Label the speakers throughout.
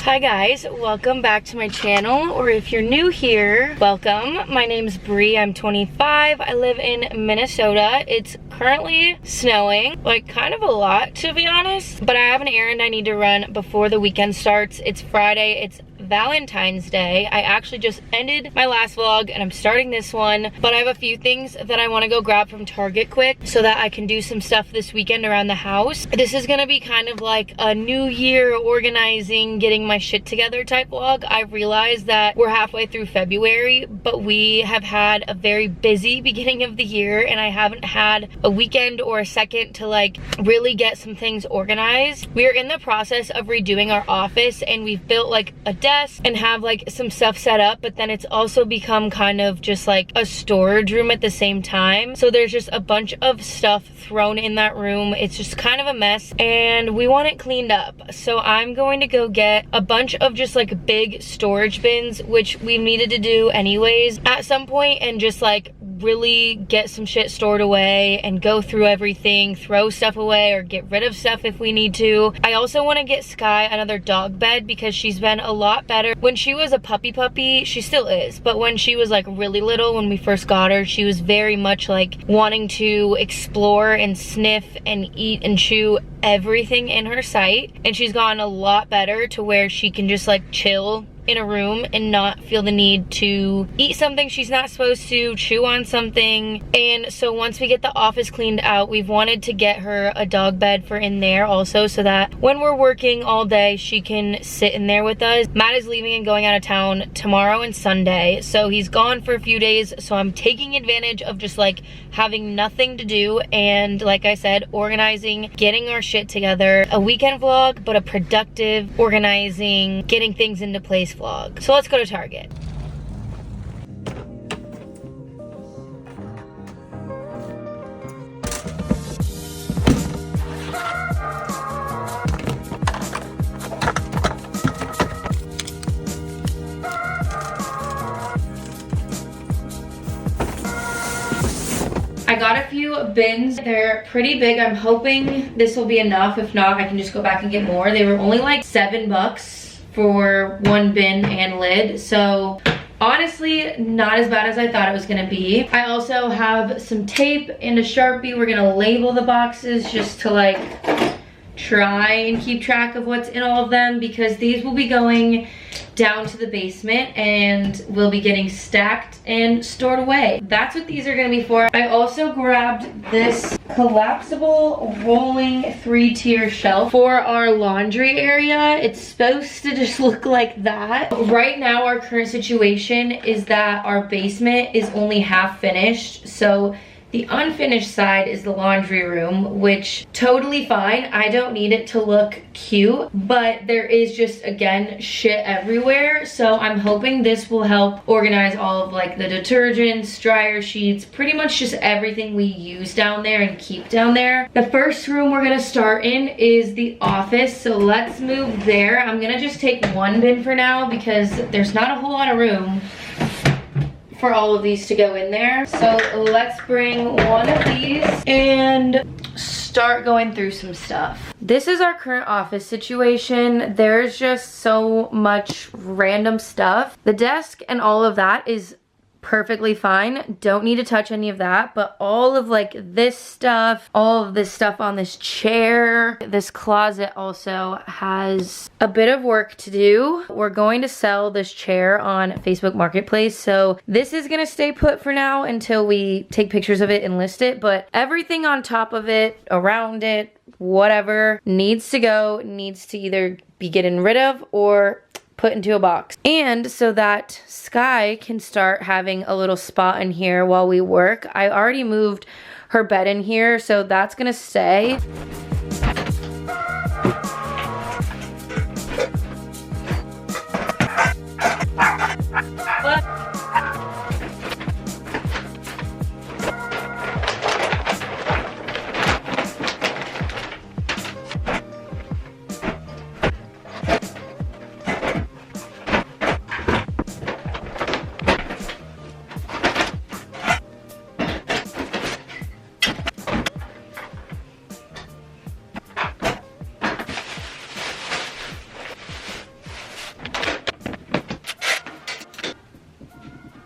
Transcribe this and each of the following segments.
Speaker 1: Hi guys, welcome back to my channel, or if you're new here, welcome. My name's Bree, I'm 25, I live in Minnesota. It's currently snowing, like kind of a lot to be honest, but I have an errand I need to run before the weekend starts. It's Friday, it's Valentine's Day. I actually just ended my last vlog and I'm starting this one, but I have a few things that I want to go grab from Target quick so that I can do some stuff this weekend around the house. This is gonna be kind of like a new year organizing, getting my shit together type vlog. I realized that we're halfway through February, but we have had a very busy beginning of the year and I haven't had a weekend or a second to like really get some things organized. We're in the process of redoing our office and we've built like a desk and have like some stuff set up, but then it's also become kind of just like a storage room at the same time. So there's just a bunch of stuff thrown in that room. It's just kind of a mess and we want it cleaned up. So I'm going to go get a bunch of just like big storage bins, which we needed to do anyways at some point, and just like really get some shit stored away and go through everything, throw stuff away or get rid of stuff if we need to. I also want to get Sky another dog bed because she's been a lot better. When she was a puppy, she still is, but when she was like really little, when we first got her, she was very much like wanting to explore and sniff and eat and chew everything in her sight, and she's gotten a lot better to where she can just like chill in a room and not feel the need to eat something she's not supposed to, chew on something. And so once we get the office cleaned out, we've wanted to get her a dog bed for in there also, so that when we're working all day she can sit in there with us. Matt is leaving and going out of town tomorrow and Sunday, so he's gone for a few days, so I'm taking advantage of just like having nothing to do and, like I said, organizing, getting our shit together. A weekend vlog, but a productive, organizing, getting things into place vlog. So let's go to Target. I got a few bins. They're pretty big. I'm hoping this will be enough. If not, I can just go back and get more. They were only like $7 for one bin and lid. So honestly, not as bad as I thought it was gonna be. I also have some tape and a Sharpie. We're gonna label the boxes just to like try and keep track of what's in all of them, because these will be going down to the basement and will be getting stacked and stored away. That's what these are gonna be for. I also grabbed this collapsible rolling 3-tier shelf for our laundry area. It's supposed to just look like that. Right now our current situation is that our basement is only half finished, so the unfinished side is the laundry room, which totally fine. I don't need it to look cute, but there is just, again, shit everywhere. So I'm hoping this will help organize all of like the detergents, dryer sheets, pretty much just everything we use down there and keep down there. The first room we're gonna start in is the office, so let's move there. I'm gonna just take one bin for now because there's not a whole lot of room for all of these to go in there. So let's bring one of these and start going through some stuff. This is our current office situation. There's just so much random stuff. The desk and all of that is perfectly fine. Don't need to touch any of that, but all of like this stuff, all of this stuff on this chair, this closet also has a bit of work to do. We're going to sell this chair on Facebook Marketplace, so this is gonna stay put for now until we take pictures of it and list it, but everything on top of it, around it, whatever, needs to go, needs to either be getting rid of or put into a box. And so that Sky can start having a little spot in here while we work. I already moved her bed in here, so that's gonna stay.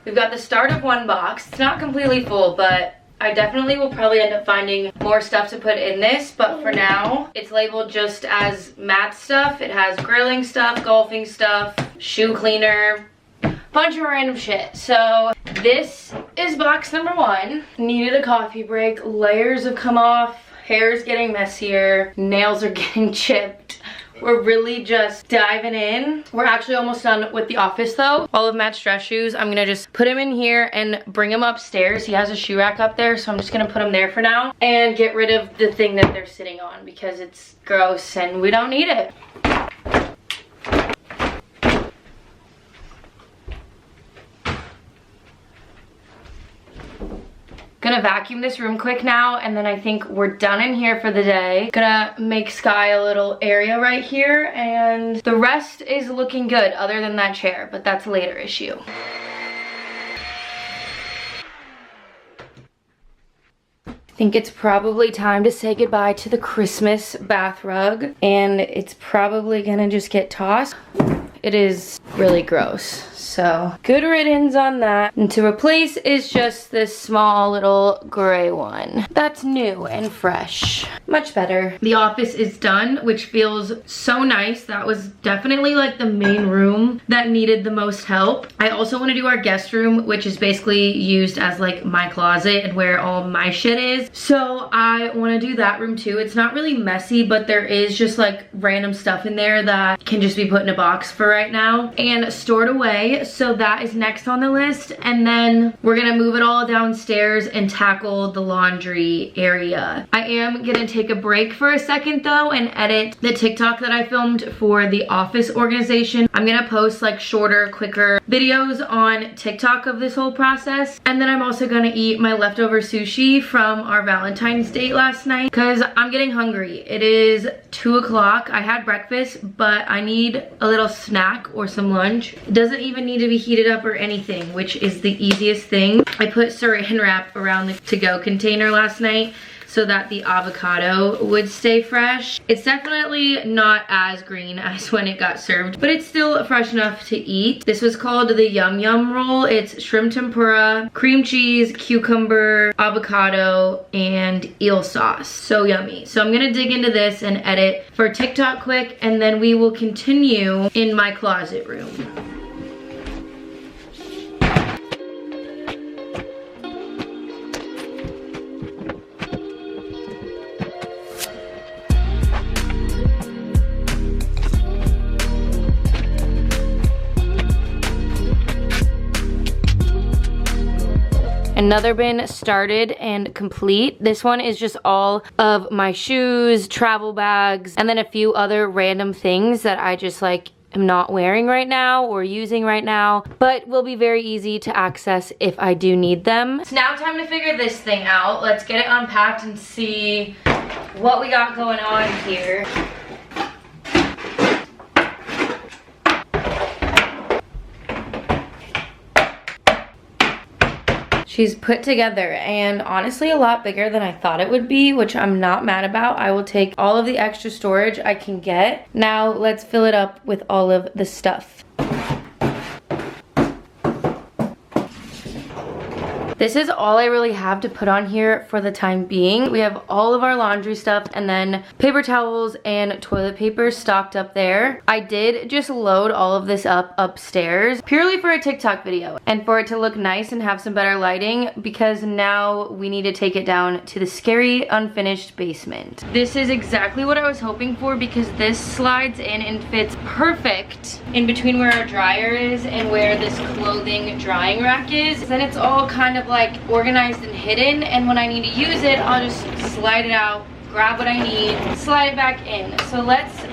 Speaker 1: we've got the start of one box. It's not completely full, but I definitely will probably end up finding more stuff to put in this, but for now, it's labeled just as math stuff. It has grilling stuff, golfing stuff, shoe cleaner, bunch of random shit. So this is box number 1. Needed a coffee break. Layers have come off. Hair's getting messier. Nails are getting chipped. We're really just diving in. We're actually almost done with the office though. All of Matt's dress shoes, I'm gonna just put him in here and bring him upstairs. He has a shoe rack up there, so I'm just gonna put him there for now and get rid of the thing that they're sitting on because it's gross and we don't need it. Gonna vacuum this room quick now, and then I think we're done in here for the day. Gonna make Sky a little area right here, and the rest is looking good other than that chair, but that's a later issue. I think it's probably time to say goodbye to the Christmas bath rug, and it's probably gonna just get tossed. It is really gross. So good riddance on that. And to replace is just this small little gray one. That's new and fresh. Much better. The office is done, which feels so nice. That was definitely like the main room that needed the most help. I also want to do our guest room, which is basically used as like my closet and where all my shit is. So I want to do that room too. It's not really messy, but there is just like random stuff in there that can just be put in a box for right now and stored away. So that is next on the list, and then we're gonna move it all downstairs and tackle the laundry area. I am gonna take a break for a second though and edit the TikTok that I filmed for the office organization. I'm gonna post like shorter, quicker videos on TikTok of this whole process, and then I'm also gonna eat my leftover sushi from our Valentine's date last night because I'm getting hungry. It is 2 o'clock. I had breakfast, but I need a little snack or some lunch. It doesn't even need to be heated up or anything, which is the easiest thing. I put saran wrap around the to-go container last night so that the avocado would stay fresh. It's definitely not as green as when it got served, but it's still fresh enough to eat. This was called the Yum Yum roll. It's shrimp tempura, cream cheese, cucumber, avocado, and eel sauce. So yummy. So I'm gonna dig into this and edit for TikTok quick, and then we will continue in my closet room. Another bin started and complete. This one is just all of my shoes, travel bags, and then a few other random things that I just like am not wearing right now or using right now, but will be very easy to access if I do need them. It's now time to figure this thing out. Let's get it unpacked and see what we got going on here. She's put together and honestly a lot bigger than I thought it would be, which I'm not mad about. I will take all of the extra storage I can get. Now let's fill it up with all of the stuff. This is all I really have to put on here for the time being. We have all of our laundry stuff and then paper towels and toilet paper stocked up there. I did just load all of this up upstairs purely for a TikTok video and for it to look nice and have some better lighting, because now we need to take it down to the scary unfinished basement. This is exactly what I was hoping for, because this slides in and fits perfect in between where our dryer is and where this clothing drying rack is. Then it's all kind of like organized and hidden, and when I need to use it, I'll just slide it out, grab what I need, slide it back in. So let's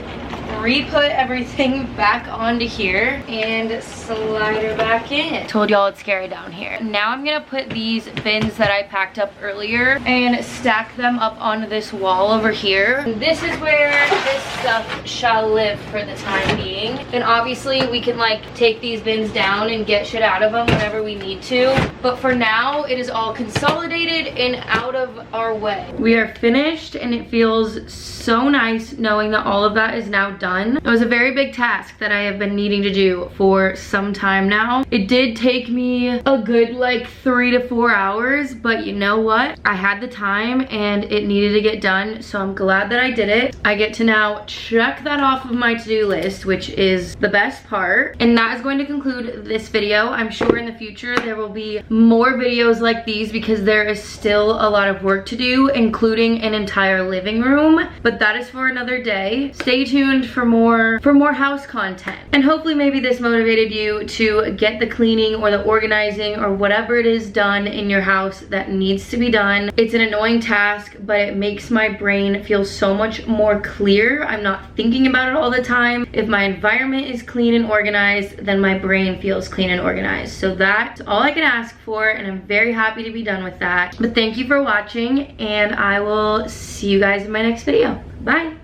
Speaker 1: re-put everything back onto here and slide her back in. Told y'all it's scary down here. Now I'm gonna put these bins that I packed up earlier and stack them up onto this wall over here. This is where this stuff shall live for the time being. And obviously we can like take these bins down and get shit out of them whenever we need to. But for now, it is all consolidated and out of our way. We are finished and it feels so nice knowing that all of that is now done. done. It was a very big task that I have been needing to do for some time now. It did take me a good like 3 to 4 hours, but you know what? I had the time and it needed to get done, so I'm glad that I did it. I get to now check that off of my to-do list, which is the best part. And that is going to conclude this video. I'm sure in the future there will be more videos like these because there is still a lot of work to do, including an entire living room, but that is for another day. Stay tuned for more house content, and hopefully maybe this motivated you to get the cleaning or the organizing or whatever it is done in your house that needs to be done. It's an annoying task, but it makes my brain feel so much more clear. I'm not thinking about it all the time. If my environment is clean and organized, then my brain feels clean and organized. So that's all I can ask for, and I'm very happy to be done with that. But thank you for watching, and I will see you guys in my next video. Bye.